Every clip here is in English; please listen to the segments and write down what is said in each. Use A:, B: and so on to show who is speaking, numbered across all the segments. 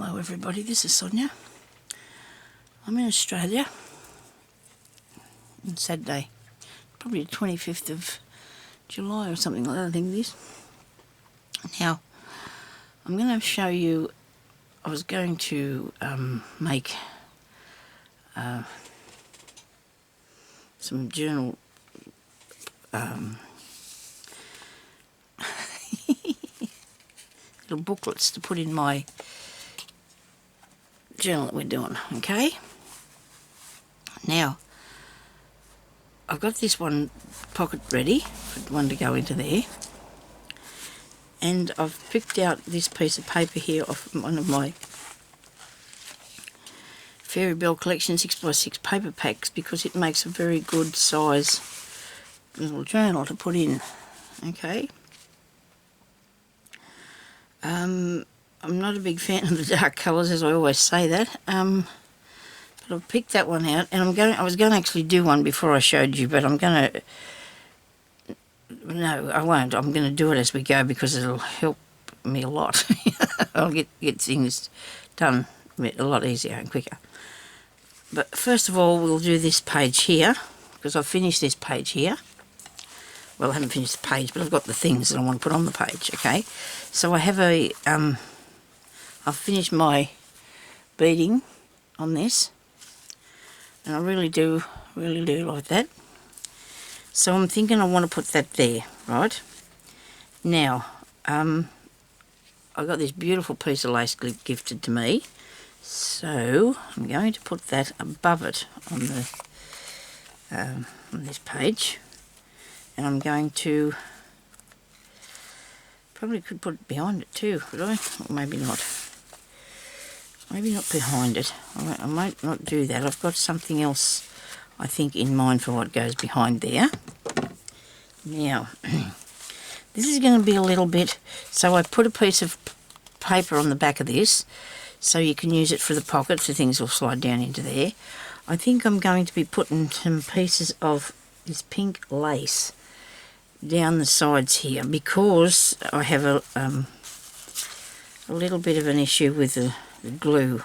A: Hello everybody, this is Sonya. I'm in Australia on Saturday, probably the 25th of July or something like that, I think it is. Now, I'm going to show you, I was going to make some journal little booklets to put in my journal that we're doing, okay? Now, I've got this one pocket ready for one to go into there, and I've picked out this piece of paper here off one of my Fairy Bell Collection 6x6 paper packs because it makes a very good size little journal to put in, okay? I'm not a big fan of the dark colours, as I always say that, but I've picked that one out, and I was going to actually do one before I showed you, but I'm going to, no, I won't. I'm going to do it as we go because it'll help me a lot. I'll get things done a lot easier and quicker. But first of all, we'll do this page here, because I've finished this page here. Well, I haven't finished the page, but I've got the things that I want to put on the page, okay? So I have a, I've finished my beading on this, and I really do like that. So I'm thinking I want to put that there, right? Now, I got this beautiful piece of lace gifted to me, so I'm going to put that above it on the on this page. And I'm going to, probably could put it behind it too, could I? Or maybe not. Maybe not behind it. I might not do that. I've got something else, I think, in mind for what goes behind there. Now, this is going to be a little bit, so I put a piece of paper on the back of this, so you can use it for the pocket, so things will slide down into there. I think I'm going to be putting some pieces of this pink lace down the sides here because I have a little bit of an issue with the glue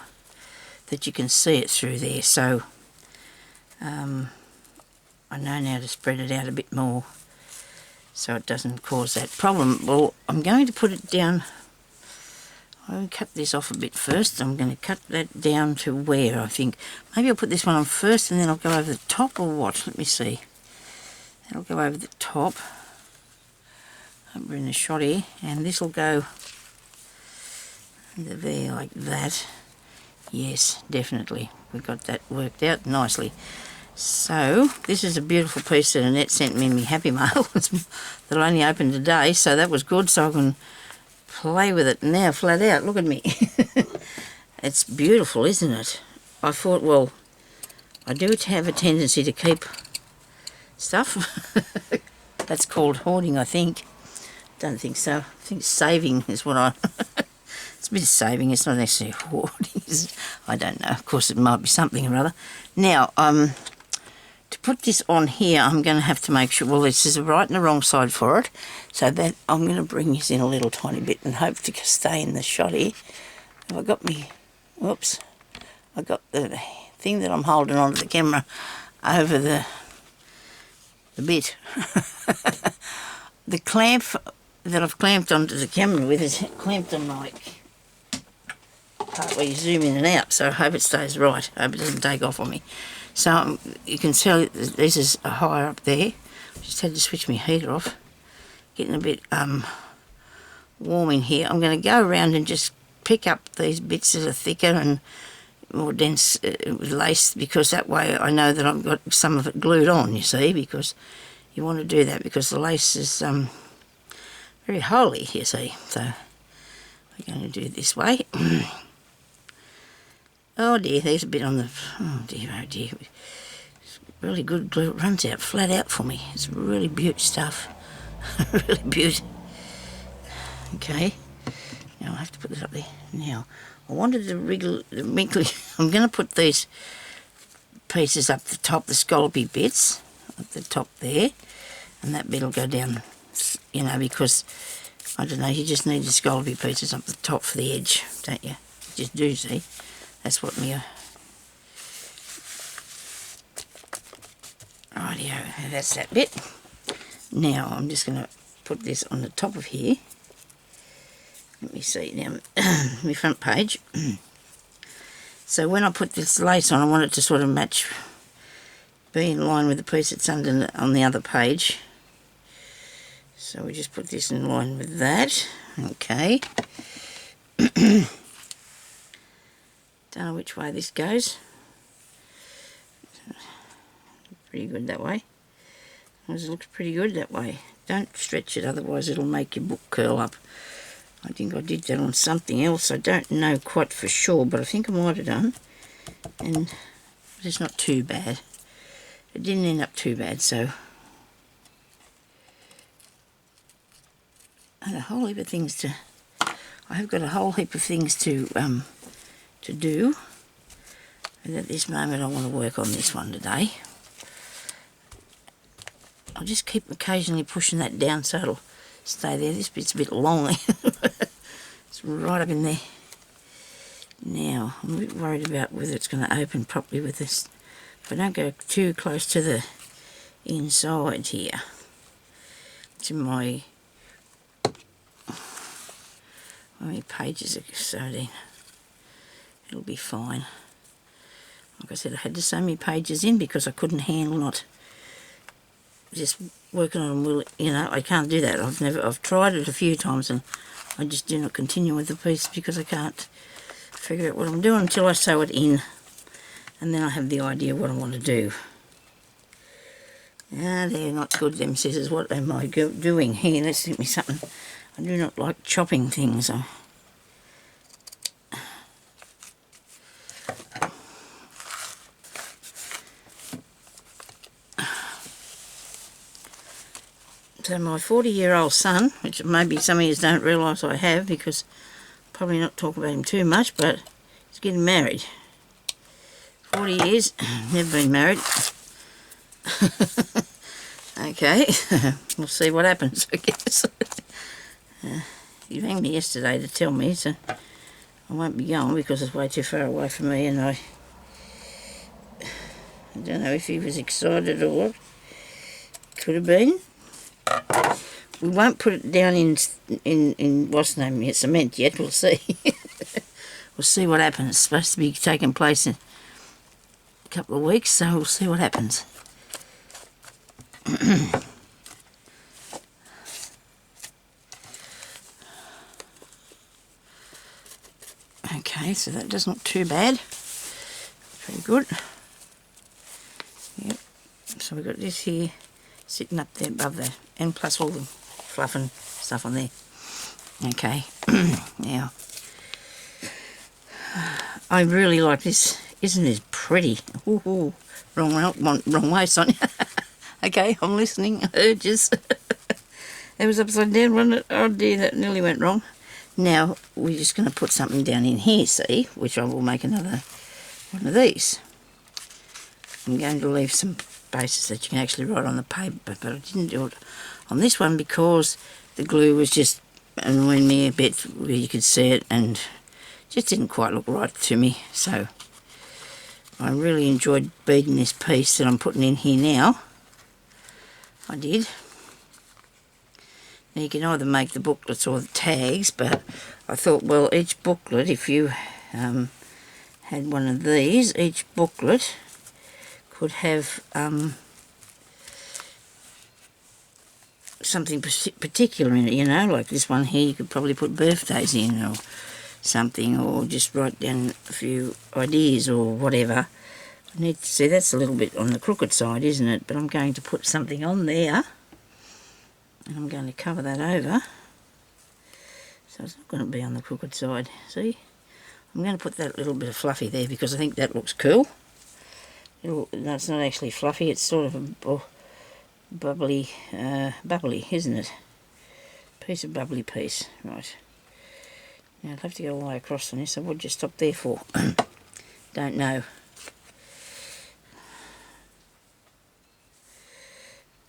A: that you can see it through there, so I know now to spread it out a bit more so it doesn't cause that problem. Well, I'm going to put it down. I'll cut this off a bit first. I'm going to cut that down to where I think. Maybe I'll put this one on first and then I'll go over the top, or what? Let me see. That'll go over the top. Over in the shot here, and this will go under there like that. Yes, definitely. We've got that worked out nicely. So, this is a beautiful piece that Annette sent me in my Happy Mail that I only opened today, so that was good, so I can play with it now flat out. Look at me. It's beautiful, isn't it? I thought, well, I do have a tendency to keep stuff. That's called hoarding, I think. Don't think so. I think saving is what I... It's a bit of saving, it's not actually hoarding. I don't know. Of course, it might be something or other. Now, to put this on here, I'm going to have to make sure... Well, this is the right and the wrong side for it. So that I'm going to bring this in a little tiny bit and hope to stay in the shot here. Have I got me... Whoops. I got the thing that I'm holding onto the camera over the bit. The clamp that I've clamped onto the camera with is clamped on my part where you zoom in and out, so I hope it stays right. I hope it doesn't take off on me. So you can tell this is higher up there. Just had to switch my heater off. Getting a bit warm in here. I'm going to go around and just pick up these bits that are thicker and more dense with lace, because that way I know that I've got some of it glued on, you see, because you want to do that because the lace is very holy, you see. So we're going to do it this way. Oh dear, there's a bit on the... Oh dear, oh dear. It's really good glue. It runs out flat out for me. It's really beaut stuff. Really beaut. Okay. Now I'll have to put this up there. Now, I wanted to wriggle... I'm going to put these pieces up the top, the scallopy bits, at the top there, and that bit will go down, you know, because, I don't know, you just need the scallopy pieces up the top for the edge, don't you? just do, see. That's what me... Rightio, that's that bit. Now I'm just going to put this on the top of here. Let me see now, my front page. So when I put this lace on, I want it to sort of match, be in line with the piece that's under on the other page. So we just put this in line with that. Okay. Don't know which way this goes. Pretty good that way. It looks pretty good that way. Don't stretch it, otherwise it'll make your book curl up. I think I did that on something else. I don't know quite for sure, but I think I might have done. And it's not too bad. It didn't end up too bad, so I had a whole heap of things to... I have got a whole heap of things to do. And at this moment I want to work on this one today. I'll just keep occasionally pushing that down so it'll stay there. This bit's a bit long. It's right up in there. Now, I'm a bit worried about whether it's going to open properly with this. If I don't go too close to the inside here, to my... How many pages are so then? It'll be fine. Like I said, I had to sew my pages in because I couldn't handle not just working on them. You know, I can't do that. I've tried it a few times and I just do not continue with the piece because I can't figure out what I'm doing until I sew it in, and then I have the idea what I want to do. Ah, they're not good, them scissors. What am I doing here? Let's get me something. I do not like chopping things. So my 40-year-old son, which maybe some of you don't realise I have, because probably not talk about him too much, but he's getting married. 40 years, never been married. Okay, we'll see what happens, I guess. He rang me yesterday to tell me, so I won't be going because it's way too far away from me, and I don't know if he was excited or what. Could have been. We won't put it down in what's name yet, cement yet. We'll see. We'll see what happens. It's supposed to be taking place in a couple of weeks, so we'll see what happens. Okay, so that does not too bad. Very good. Yep. So we've got this here sitting up there above that, and plus all the fluff and stuff on there. Okay, now I really like this. Isn't this pretty? Ooh, wrong way, Sonya. Okay, I'm listening. Urges. That was upside down, wasn't it? Oh dear, that nearly went wrong. Now we're just going to put something down in here, see, which I will make another one of these. I'm going to leave some bases that you can actually write on the paper, but I didn't do it on this one because the glue was just annoying me a bit where you could see it and just didn't quite look right to me. So I really enjoyed beading this piece that I'm putting in here now. I did. Now you can either make the booklets or the tags, but I thought, well, each booklet, if you had one of these, each booklet could have something particular in it, you know, like this one here you could probably put birthdays in or something, or just write down a few ideas or whatever. I need to see, that's a little bit on the crooked side, isn't it? But I'm going to put something on there and I'm going to cover that over so it's not going to be on the crooked side. See, I'm going to put that little bit of fluffy there because I think that looks cool. No, it's not actually fluffy, it's sort of a bubbly, isn't it? Piece of bubbly piece. Right. Now I'd have to go all the way across on this, so what'd you stop there for? Don't know.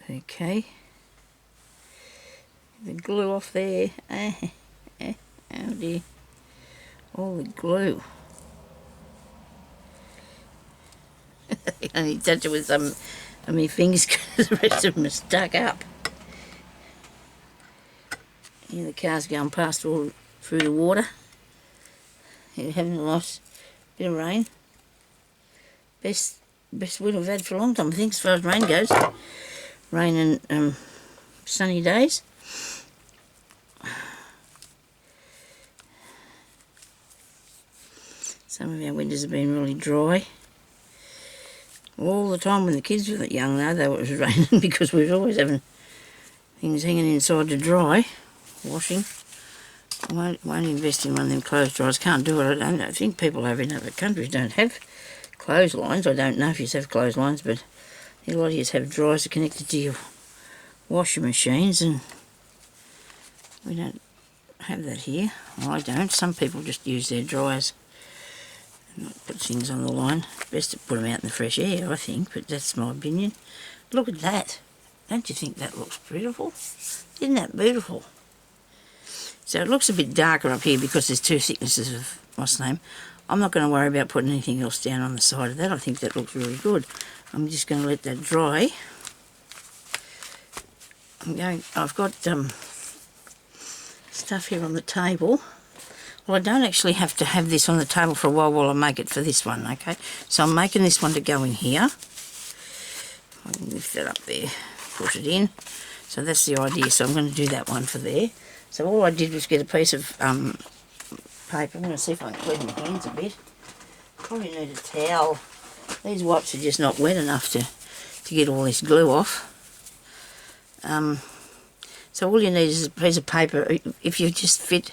A: Okay. The glue off there. Oh dear. all the glue. I only touch it with some of my fingers because the rest of them are stuck up. Here the car's going past all through the water. You're having a nice bit of rain. Best wind we've had for a long time, I think, as far as rain goes. Rain and sunny days. Some of our winters have been really dry. All the time when the kids were young, though, it was raining because we were always having things hanging inside to dry, washing. I won't invest in one of them clothes dryers. Can't do it. I think people over in other countries don't have clotheslines. I don't know if you have clotheslines, but a lot of you have dryers that are connected to your washing machines, and we don't have that here. Well, I don't. Some people just use their dryers and not put things on the line. Best to put them out in the fresh air, I think, but that's my opinion. Look at that. Don't you think that looks beautiful? Isn't that beautiful? So it looks a bit darker up here because there's two thicknesses of what's the name. I'm not going to worry about putting anything else down on the side of that. I think that looks really good. I'm just going to let that dry. I've got stuff here on the table. Well, I don't actually have to have this on the table for a while I make it for this one, okay? So I'm making this one to go in here. I can lift that up there, push it in. So that's the idea. So I'm going to do that one for there. So all I did was get a piece of paper. I'm going to see if I can clean my hands a bit. Probably need a towel. These wipes are just not wet enough to get all this glue off. So all you need is a piece of paper. If you just fit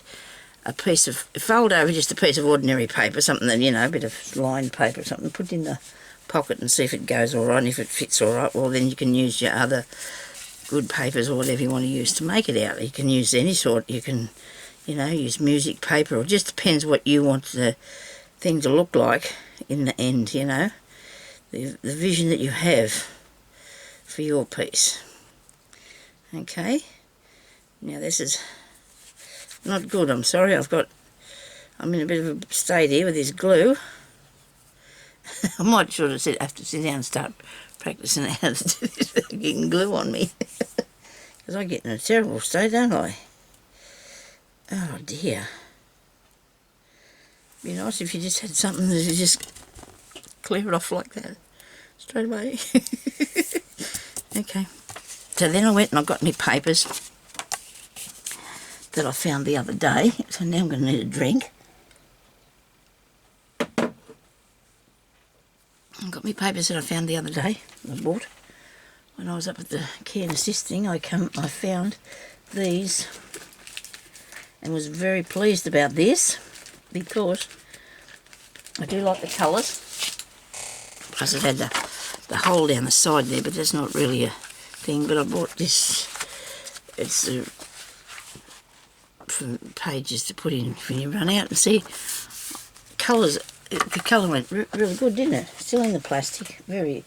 A: a piece of, fold over just a piece of ordinary paper, something that, you know, a bit of lined paper or something, put it in the pocket and see if it goes all right, and if it fits all right, well then you can use your other good papers or whatever you want to use to make it out. You can use any sort. You can, you know, use music paper, or just depends what you want the thing to look like in the end, you know, the vision that you have for your piece. Okay, now this is not good, I'm sorry. I'm in a bit of a state here with this glue. I might sort of have to sit down and start practicing how to do this without getting glue on me. Because I get in a terrible state, don't I? Oh dear. Be nice if you just had something that you just clear it off like that straight away. Okay. So then I went and I got my papers that I found the other day. So now I'm going to need a drink. I've got my papers that I found the other day. I bought when I was up at the care and assist thing. I found these and was very pleased about this because I do like the colours. Plus it had the hole down the side there, but that's not really a thing. But I bought this. It's for pages to put in when you run out, and see colours. The colour went really good, didn't it? Still in the plastic, very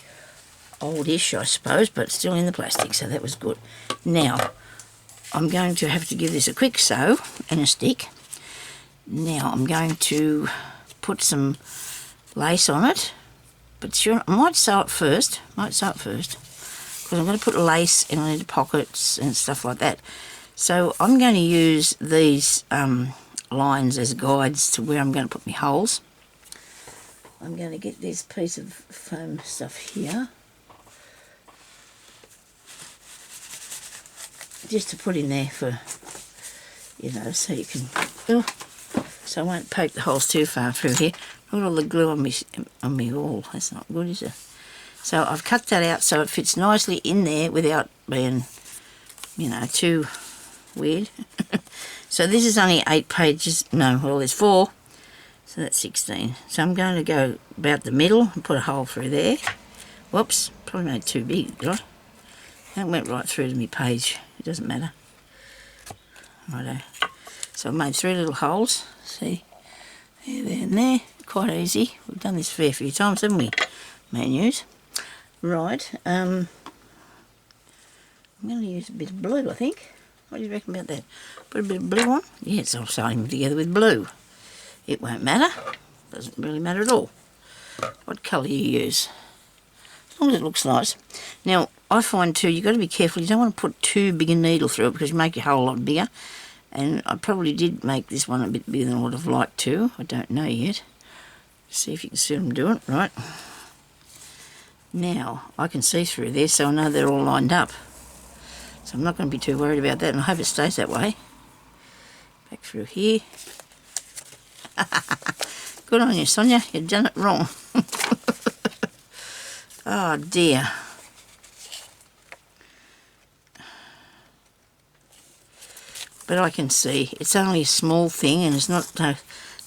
A: oldish I suppose, but still in the plastic, so that was good. Now I'm going to have to give this a quick sew and a stick. Now I'm going to put some lace on it, but sure, I might sew it first, because I'm going to put lace in the pockets and stuff like that. So I'm going to use these lines as guides to where I'm going to put my holes. I'm going to get this piece of foam stuff here, just to put in there for, you know, so you can, so I won't poke the holes too far through here. Look at all the glue on me wall. That's not good, is it? So I've cut that out so it fits nicely in there without being, you know, too weird. So this is only 8 pages. No, well, there's 4. So that's 16. So I'm going to go about the middle and put a hole through there. Whoops, probably made too big, did I? That went right through to my page. It doesn't matter. Righto. So I've made 3 little holes. See? There, and there. Quite easy. We've done this a fair few times, haven't we? Menus. Right. I'm going to use a bit of blue, I think. What do you reckon about that? Put a bit of blue on? Yes, I'll sew them together with blue. it won't matter. Doesn't really matter at all what colour you use, as long as it looks nice. Now, I find too, you've got to be careful. You don't want to put too big a needle through it because you make your hole a lot bigger. And I probably did make this one a bit bigger than I would have liked to. I don't know yet. See if you can see what I'm doing. Right. Now, I can see through there, so I know they're all lined up. So I'm not going to be too worried about that, and I hope it stays that way. Back through here. Good on you, Sonya. You've done it wrong. Oh, dear. But I can see it's only a small thing, and it's not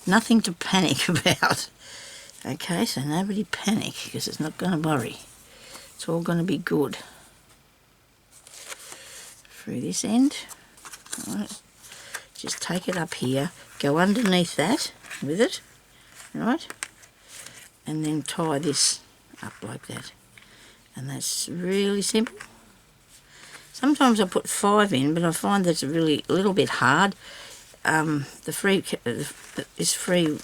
A: nothing to panic about. Okay, so nobody panic, because it's not going to worry. It's all going to be good. Through this end. Right. Just take it up here, go underneath that with it, right? And then tie this up like that. And that's really simple. Sometimes I put 5 in, but I find that's a little bit hard. This free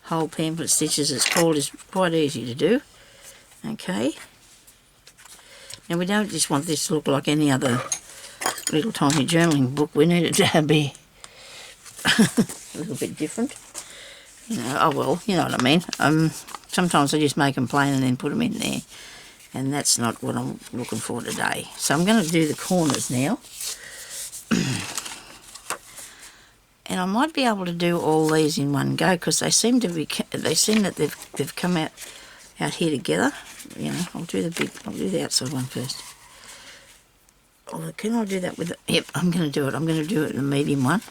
A: whole pamphlet stitches, it's called, is quite easy to do. Okay. Now we don't just want this to look like any other little tiny journaling book. We need it to be a little bit different. You know, oh well, you know what I mean. Sometimes I just make them plain and then put them in there. And that's not what I'm looking for today. So I'm going to do the corners now. And I might be able to do all these in one go because they seem that they've come out here together. You know, I'll do the outside one first. Oh, can I do that with it? Yep, I'm going to do it. I'm going to do it in the medium one.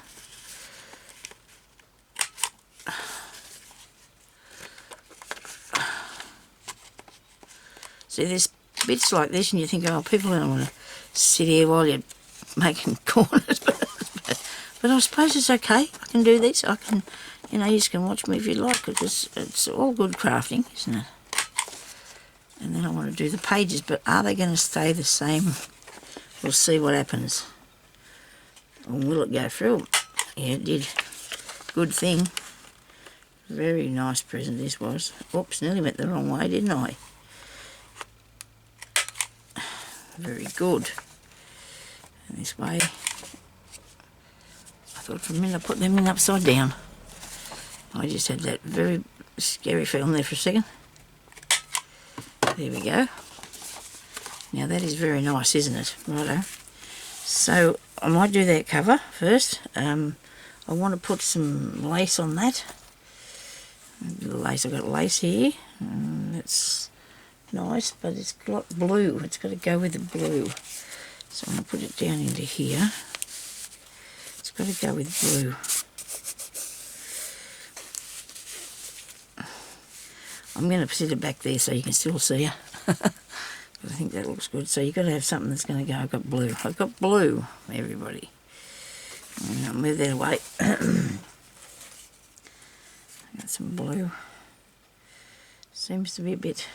A: See, there's bits like this and you think, oh, people don't want to sit here while you're making corners. But I suppose it's okay. I can do this. I can, you know, you can watch me if you like, because it's all good crafting, isn't it? And then I want to do the pages, but are they going to stay the same? We'll see what happens. Or will it go through? Yeah, it did. Good thing. Very nice present this was. Oops, nearly went the wrong way, didn't I? Very good. And this way. I thought for a minute I put them in upside down. I just had that very scary feeling there for a second. There we go. Now that is very nice, isn't it? Righto. So I might do that cover first. I want to put some lace on that. The lace, I've got lace here. That's nice, but it's got blue. It's got to go with the blue. So I'm going to put it down into here. It's got to go with blue. I'm going to sit it back there so you can still see her. I think that looks good. So you've got to have something that's going to go. I've got blue. I've got blue, everybody. And I'll move that away. I've got some blue. Seems to be a bit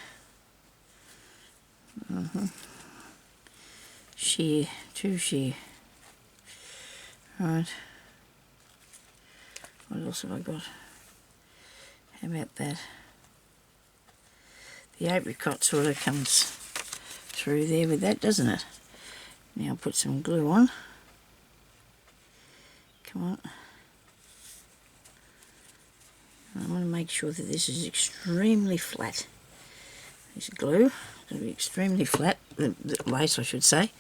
A: sheer, too sheer. Right. What else have I got? How about that? The apricot sort of comes through there with that, doesn't it? Now I'll put some glue on. Come on. I want to make sure that this is extremely flat. This glue is going to be extremely flat, the lace I should say.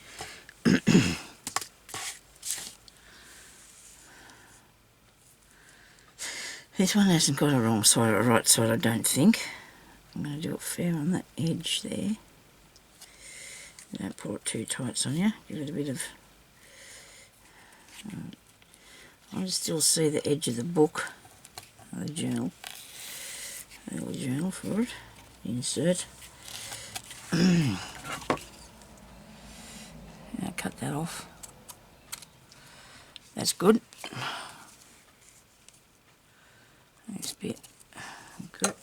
A: This one hasn't got a wrong side or a right side, I don't think. I'm going to do it fair on that edge there. Don't pull it too tight, Sonya. Give it a bit of... I can still see the edge of the book, the journal. A little journal for it. Insert. Now cut that off. That's good. This bit. Good.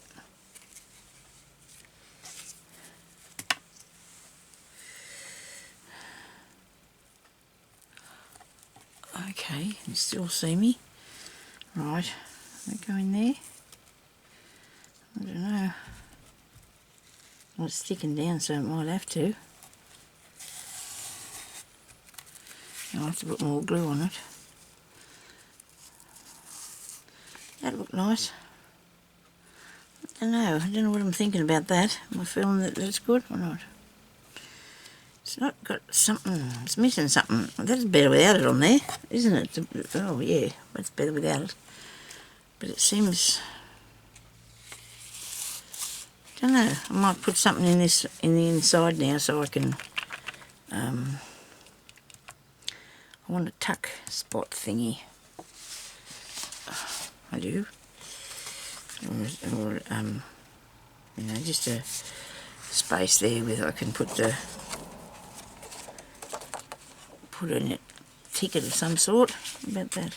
A: Okay, you still see me. Right, They go in there. I don't know. Well, it's sticking down, so it might have to. I'll have to put more glue on it. That looked nice. I don't know what I'm thinking about that. Am I feeling that that's good or not? It's not got something, it's missing something. That's better without it on there, isn't it? Oh yeah, that's better without it. But it seems, I don't know, I might put something in this, in the inside now so I can, I want a tuck spot thingy. I do. Or you know, just a space there where I can put in a ticket of some sort. About that.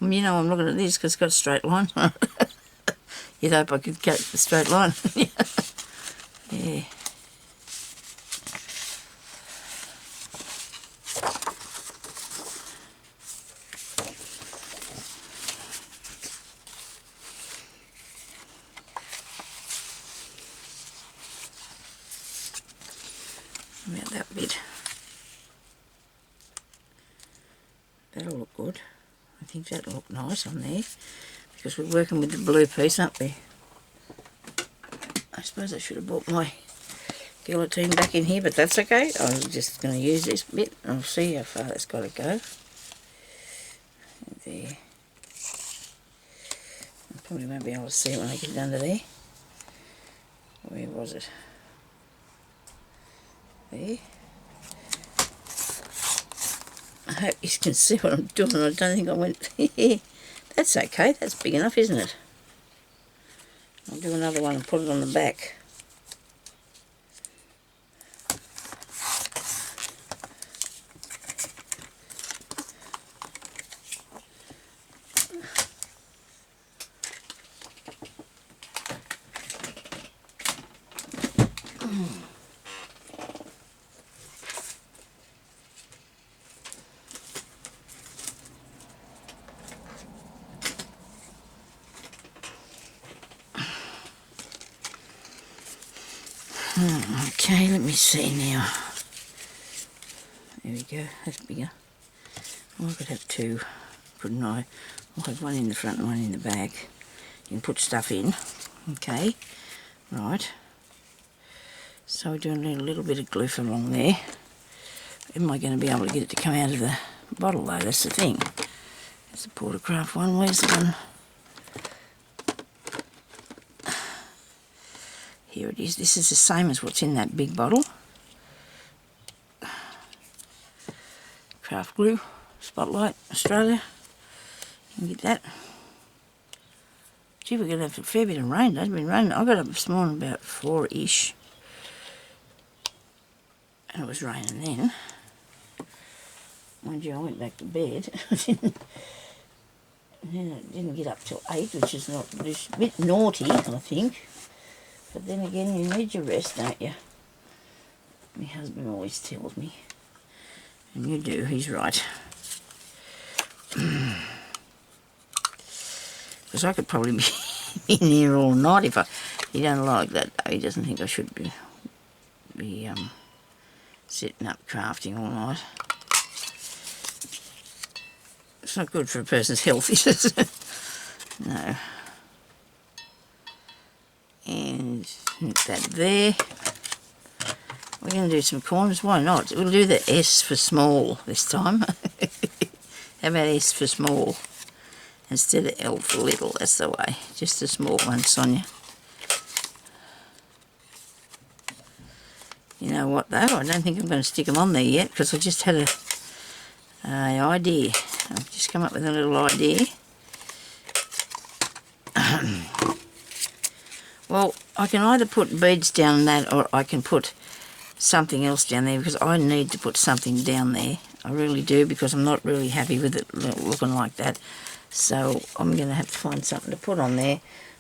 A: You know, I'm looking at this because it's got a straight line. You'd hope I could get the straight line. Yeah. About that bit. That'll look good. I think that'll look nice on there because we're working with the blue piece, aren't we? I suppose I should have brought my guillotine back in here, but that's okay. I was just going to use this bit. I'll see how far that's got to go. There. I probably won't be able to see it when I get under there. Where was it? There. I hope you can see what I'm doing. I don't think I went... That's okay. That's big enough, isn't it? I'll do another one and put it on the back. Okay, let me see now. There we go, that's bigger. Well, I could have two, couldn't I? I'll have one in the front and one in the back. You can put stuff in. Okay, right. So we're doing a little bit of glue along there. Am I going to be able to get it to come out of the bottle though? That's the thing. That's the Portercraft one. Where's the one? Here it is. This is the same as what's in that big bottle. Craft glue, Spotlight, Australia. You can get that. Gee, we're going to have a fair bit of rain. It's been raining. I got up this morning about 4-ish. And it was raining then. Mind you, I went back to bed. And then it didn't get up till 8, which is not, it's a bit naughty, I think. But then again, you need your rest, don't you? My husband always tells me. And you do, he's right. Because I could probably be in here all night if he don't like that though. He doesn't think I should be sitting up crafting all night. It's not good for a person's health, is it? No. And that there. We're going to do some corners. Why not? We'll do the S for small this time. How about S for small instead of L for little? That's the way. Just a small one, Sonya. You know what though? I don't think I'm going to stick them on there yet because I just had a idea. I've just come up with a little idea. Well, I can either put beads down that or I can put something else down there because I need to put something down there. I really do because I'm not really happy with it looking like that. So I'm going to have to find something to put on there.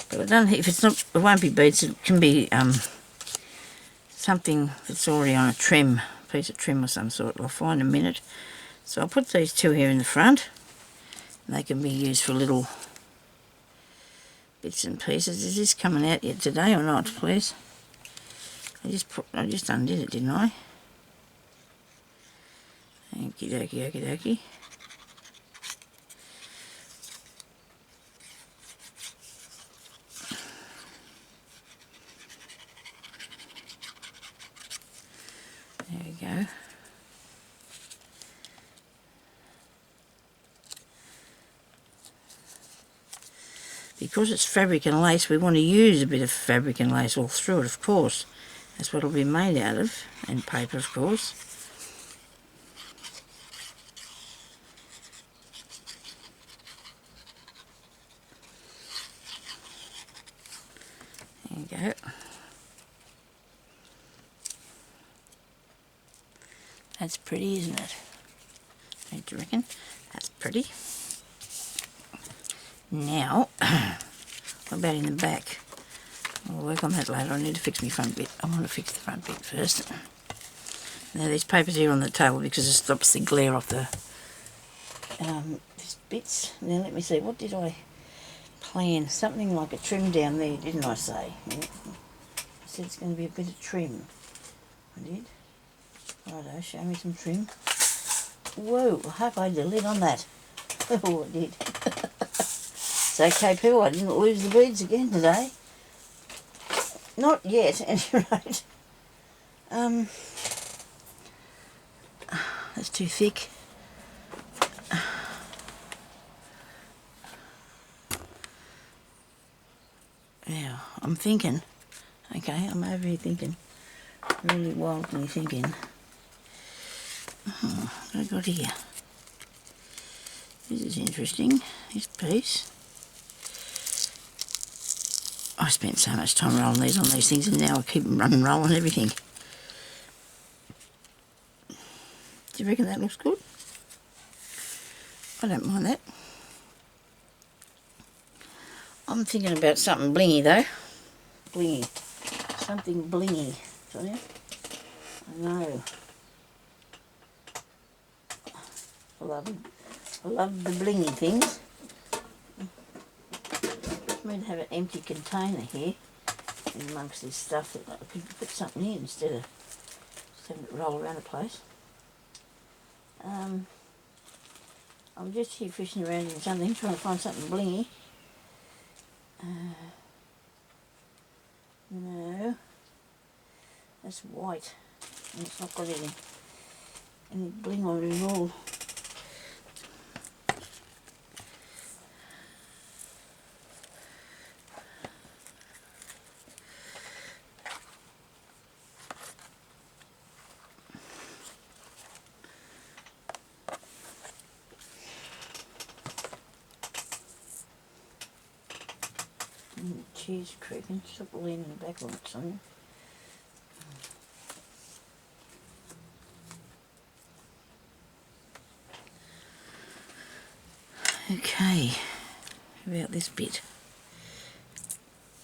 A: But I don't think, if it's not, it won't be beads, it can be something that's already on a trim, piece of trim or some sort. I'll find in a minute. So I'll put these two here in the front. And they can be used for little bits and pieces. Is this coming out yet today or not, please? I just undid it, didn't I? Okie dokie, okie dokie. There we go. Because it's fabric and lace, we want to use a bit of fabric and lace all through it, of course. That's what it'll be made out of, and paper, of course. There you go. That's pretty, isn't it? Don't you reckon? That's pretty. Now, what about in the back? I'll work on that later. I need to fix my front bit. I want to fix the front bit first. Now there's papers here on the table because it stops the glare off the these bits. Now let me see, what did I plan? Something like a trim down there, didn't I say? Yeah. I said it's going to be a bit of trim. I did. Righto, show me some trim. Whoa, I hope I did a lid on that. Oh, I did. It's okay, people, I didn't lose the beads again today. Not yet, at any rate. That's too thick. Now, I'm thinking. Okay, I'm over here thinking. Really wildly thinking. Oh, what have I got here? This is interesting, this piece. I spent so much time rolling these on these things and now I keep rolling everything. Do you reckon that looks good? I don't mind that. I'm thinking about something blingy though. Blingy. Something blingy. Sonya? I know. I love the blingy things. I mean to have an empty container here amongst this stuff that I could put something in instead of just having it roll around the place. I'm just here fishing around in something, trying to find something blingy. No, that's white and it's not got any bling on it at all. Cheese creeping, stop leaning back on it, Sonya. Okay, how about this bit?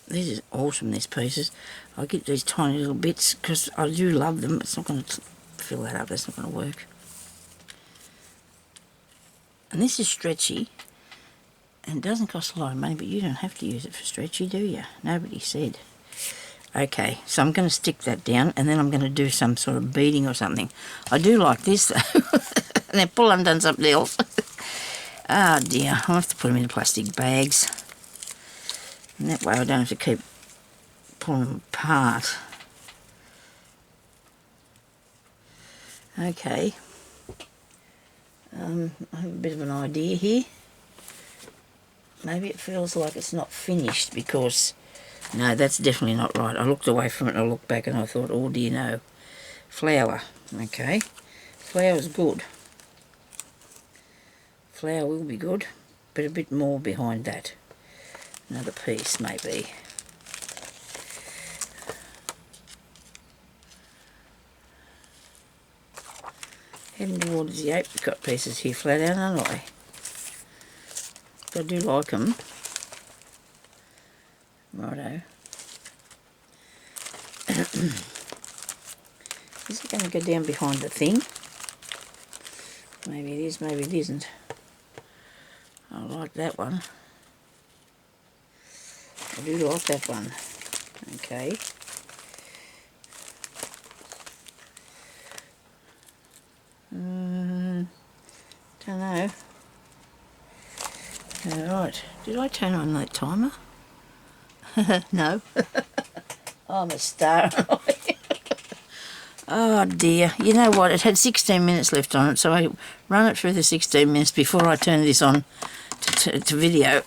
A: This is awesome, these pieces. I get these tiny little bits because I do love them. It's not going to fill that up, that's not going to work. And this is stretchy. And it doesn't cost a lot of money, but you don't have to use it for stretchy, do you? Nobody said. Okay, so I'm going to stick that down, and then I'm going to do some sort of beading or something. I do like this, though. Now, pull undone something else. Oh, dear. I'll have to put them in plastic bags. And that way I don't have to keep pulling them apart. Okay. I have a bit of an idea here. Maybe it feels like it's not finished because... No, that's definitely not right. I looked away from it and I looked back and I thought, oh dear, no. Flour. Okay. Flour's good. Flour will be good, but a bit more behind that. Another piece, maybe. Heading towards the apricot pieces here flat out, aren't I? I do like them. Righto. Is it going to go down behind the thing? Maybe it is, maybe it isn't. I like that one. I do like that one. Okay. Don't know. Alright, did I turn on that timer? No. I'm a star. Oh dear, you know what, it had 16 minutes left on it, so I run it through the 16 minutes before I turn this on to video.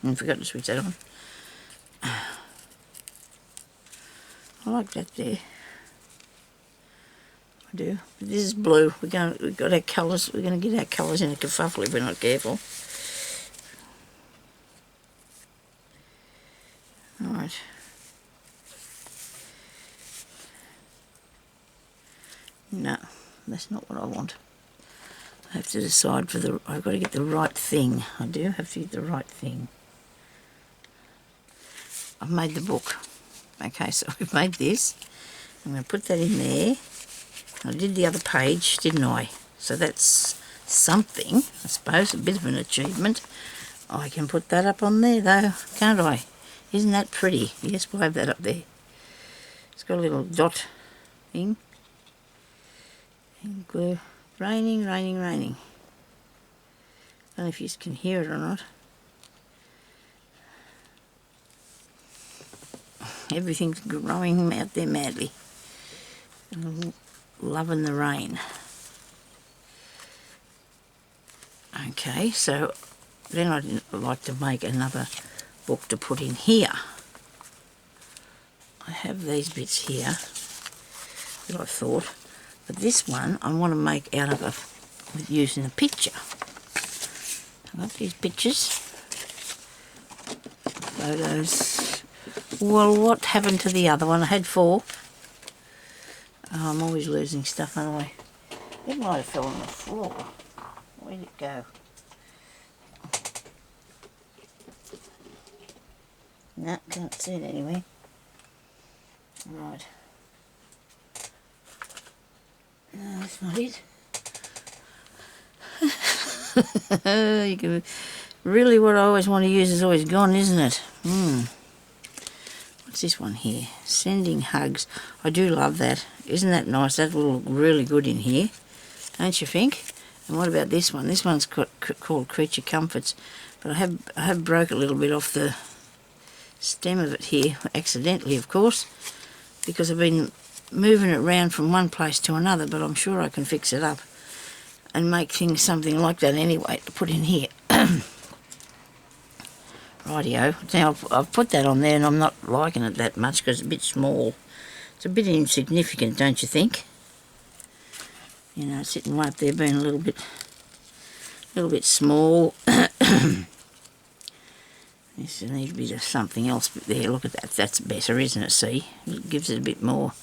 A: And forgot to switch that on. I like that there. I do. But this is blue. We've got our colours. We're going to get our colours in a kerfuffle if we're not careful. Alright. No, that's not what I want. I have to decide I've got to get the right thing. I do have to get the right thing. I've made the book. Okay, so we've made this. I'm going to put that in there. I did the other page, didn't I? So that's something, I suppose, a bit of an achievement. I can put that up on there though, can't I? Isn't that pretty? Yes, we'll have that up there. It's got a little dot thing. And glue. Raining, raining, raining. I don't know if you can hear it or not. Everything's growing out there madly. I'm loving the rain. Okay, so then I'd like to make another book to put in here. I have these bits here that I thought, but this one I want to make out of with using a picture. I've got these pictures, photos. Well, what happened to the other one? I had 4. Oh, I'm always losing stuff, aren't I? It might have fell on the floor. Where'd it go? No, can't see it anyway. Right. No, that's not it. You can, really what I always want to use is always gone, isn't it? What's this one here? Sending hugs. I do love that. Isn't that nice? That will look really good in here, don't you think? And what about this one? This one's called Creature Comforts, but I have broke a little bit off the stem of it here, accidentally of course, because I've been moving it around from one place to another, but I'm sure I can fix it up and make things something like that anyway to put in here. Rightio. Now I've put that on there and I'm not liking it that much because it's a bit small. It's a bit insignificant, don't you think? You know, sitting right there being a little bit small. This needs a bit of something else there. Look at that. That's better, isn't it? See, it gives it a bit more.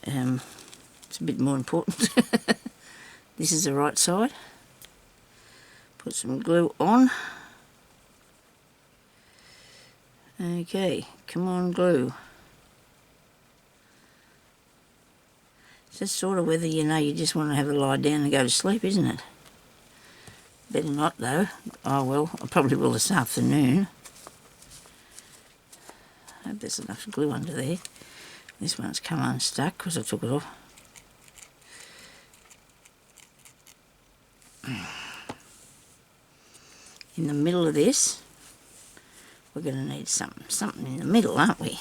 A: It's a bit more important. This is the right side. Put some glue on. Okay, come on, glue. It's just sort of whether you know you just want to have a lie down and go to sleep, isn't it? Better not though. Oh well, I probably will this afternoon. I hope there's enough glue under there. This one's come unstuck because I took it off. In the middle of this, we're going to need something in the middle, aren't we?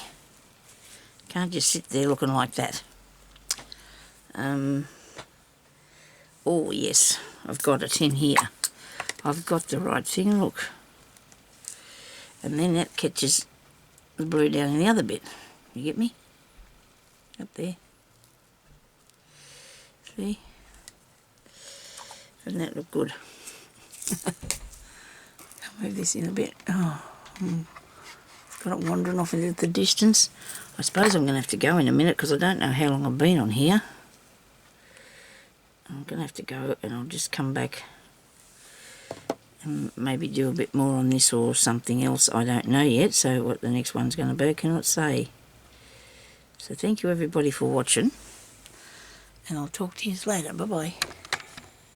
A: Can't just sit there looking like that. Oh yes, I've got it in here. I've got the right thing, look. And then that catches the blue down in the other bit. You get me? Up there. See? Doesn't that look good? I'll move this in a bit. Oh, got it wandering off into the distance. I suppose I'm going to have to go in a minute because I don't know how long I've been on here. I'm going to have to go and I'll just come back and maybe do a bit more on this or something else. I don't know yet, so what the next one's going to be, I cannot say. So thank you everybody for watching, and I'll talk to you later. Bye-bye.